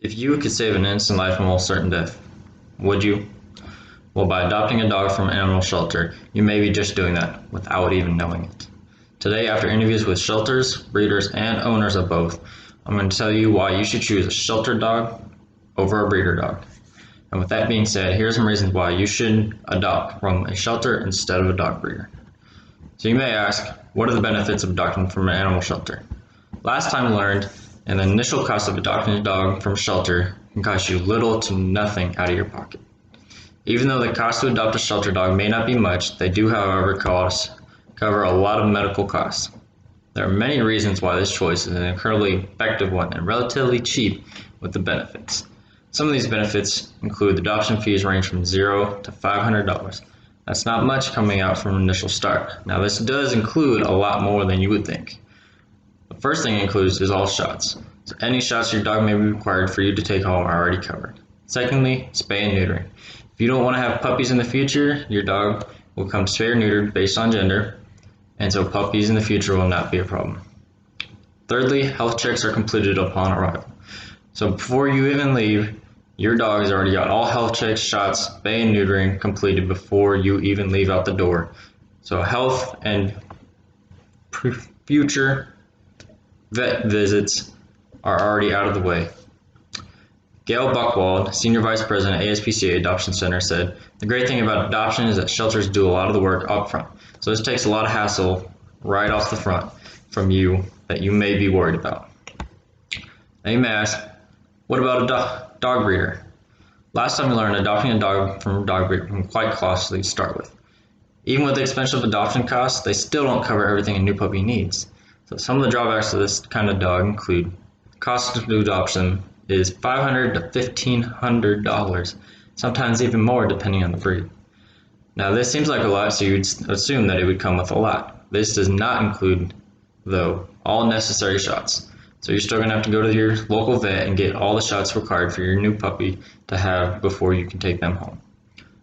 If you could save an innocent life from almost certain death, would you? Well, by adopting a dog from an animal shelter, you may be just doing that without even knowing it. Today, after interviews with shelters, breeders, and owners of both, I'm going to tell you why you should choose a shelter dog over a breeder dog. And with that being said, here are some reasons why you should adopt from a shelter instead of a dog breeder. So you may ask, what are the benefits of adopting from an animal shelter? Last time we learned, the initial cost of adopting a dog from a shelter can cost you little to nothing out of your pocket. Even though the cost to adopt a shelter dog may not be much, they do, however, cover a lot of medical costs. There are many reasons why this choice is an incredibly effective one and relatively cheap with the benefits. Some of these benefits include the adoption fees range from $0 to $500. That's not much coming out from initial start. Now this does include a lot more than you would think. The first thing it includes is all shots. So any shots your dog may be required for you to take home are already covered. Secondly, spay and neutering. If you don't want to have puppies in the future, your dog will come spay or neutered based on gender, and so puppies in the future will not be a problem. Thirdly, health checks are completed upon arrival. So before you even leave, your dog has already got all health checks, shots, spay and neutering completed before you even leave out the door. So health and future vet visits are already out of the way. Gail Buchwald, Senior Vice President at ASPCA Adoption Center, said, "The great thing about adoption is that shelters do a lot of the work up front. So this takes a lot of hassle right off the front from you that you may be worried about." Now you may ask, what about a dog breeder? Last time we learned adopting a dog from a dog breeder can be quite costly to start with. Even with the expensive adoption costs, they still don't cover everything a new puppy needs. So some of the drawbacks of this kind of dog include cost of adoption is $500 to $1,500, sometimes even more depending on the breed. Now this seems like a lot, so you'd assume that it would come with a lot. This does not include, though, all necessary shots. So you're still going to have to go to your local vet and get all the shots required for your new puppy to have before you can take them home.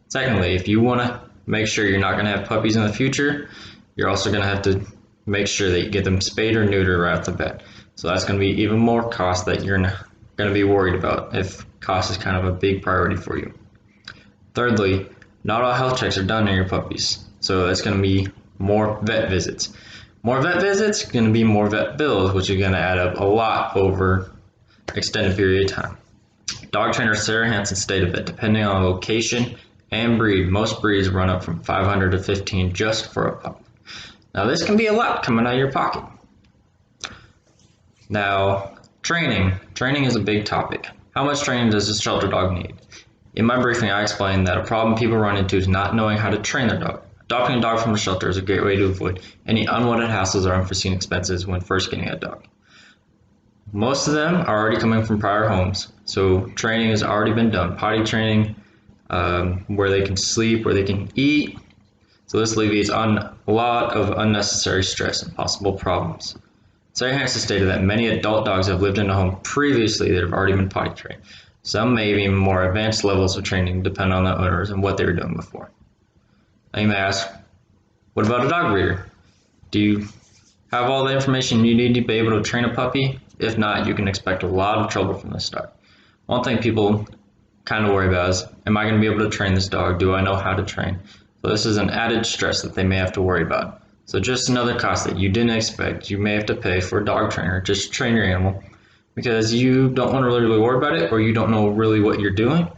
Secondly, if you want to make sure you're not going to have puppies in the future, you're also going to have to make sure that you get them spayed or neutered right off the bat. So that's going to be even more cost that you're going to be worried about if cost is kind of a big priority for you. Thirdly, not all health checks are done on your puppies, so that's going to be more vet visits. More vet visits are going to be more vet bills, which are going to add up a lot over an extended period of time. Dog trainer Sarah Hansen stated that depending on location and breed, most breeds run up from $500 to $1,500 just for a pup. Now this can be a lot coming out of your pocket. Now, training. Training is a big topic. How much training does a shelter dog need? In my briefing, I explained that a problem people run into is not knowing how to train their dog. Adopting a dog from a shelter is a great way to avoid any unwanted hassles or unforeseen expenses when first getting a dog. Most of them are already coming from prior homes, so training has already been done. Potty training, where they can sleep, where they can eat. So this alleviates a lot of unnecessary stress and possible problems. Sarah Hansen stated that many adult dogs have lived in a home previously that have already been potty trained. Some may be more advanced levels of training depend on the owners and what they were doing before. Now you may ask, what about a dog breeder? Do you have all the information you need to be able to train a puppy? If not, you can expect a lot of trouble from the start. One thing people kind of worry about is, am I going to be able to train this dog? Do I know how to train? So this is an added stress that they may have to worry about. So just another cost that you didn't expect. You may have to pay for a dog trainer just to train your animal because you don't want to really worry about it or you don't know really what you're doing.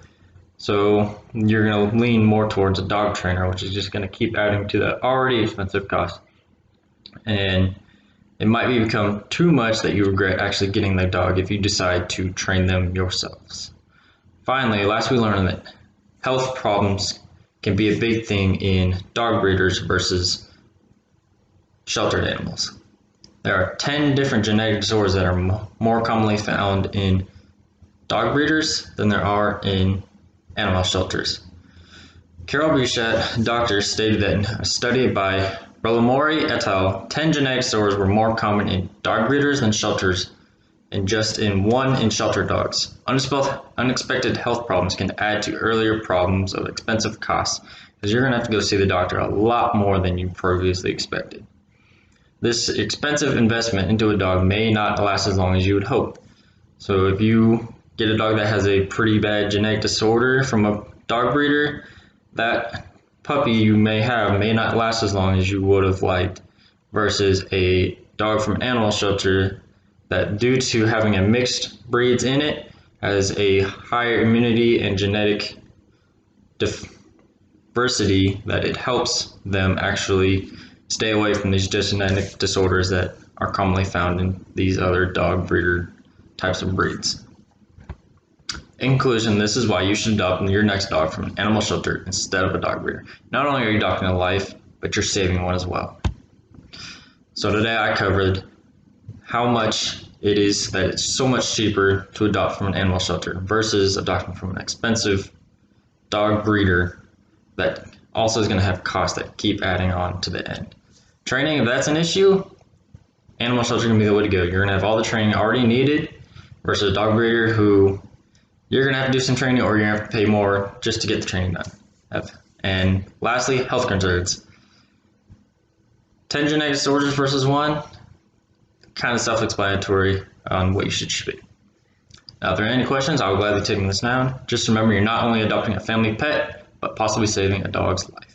So you're going to lean more towards a dog trainer, which is just going to keep adding to that already expensive cost. And it might become too much that you regret actually getting the dog if you decide to train them yourselves. Finally, last we learned that health problems can be a big thing in dog breeders versus sheltered animals. There are 10 different genetic disorders that are more commonly found in dog breeders than there are in animal shelters. Carol Bouchet, doctor, stated that in a study by Bellamori et al., 10 genetic disorders were more common in dog breeders than shelters, and just in one in shelter dogs. Unexpected health problems can add to earlier problems of expensive costs, because you're going to have to go see the doctor a lot more than you previously expected. This expensive investment into a dog may not last as long as you would hope. So if you get a dog that has a pretty bad genetic disorder from a dog breeder, that puppy you may have may not last as long as you would have liked, versus a dog from an animal shelter that, due to having a mixed breeds in it, has a higher immunity and genetic diversity that it helps them actually stay away from these genetic disorders that are commonly found in these other dog breeder types of breeds. In conclusion, this is why you should adopt your next dog from an animal shelter instead of a dog breeder. Not only are you adopting a life, but you're saving one as well. So today I covered how much it is that it's so much cheaper to adopt from an animal shelter versus adopting from an expensive dog breeder that also is going to have costs that keep adding on to the end. Training, if that's an issue, animal shelter is going to be the way to go. You're going to have all the training already needed versus a dog breeder who you're going to have to do some training, or you're going to have to pay more just to get the training done. And lastly, health concerns. 10 genetic disorders versus one, kind of self-explanatory on what you should be. Now, if there are any questions, I will gladly take this down. Just remember, you're not only adopting a family pet, but possibly saving a dog's life.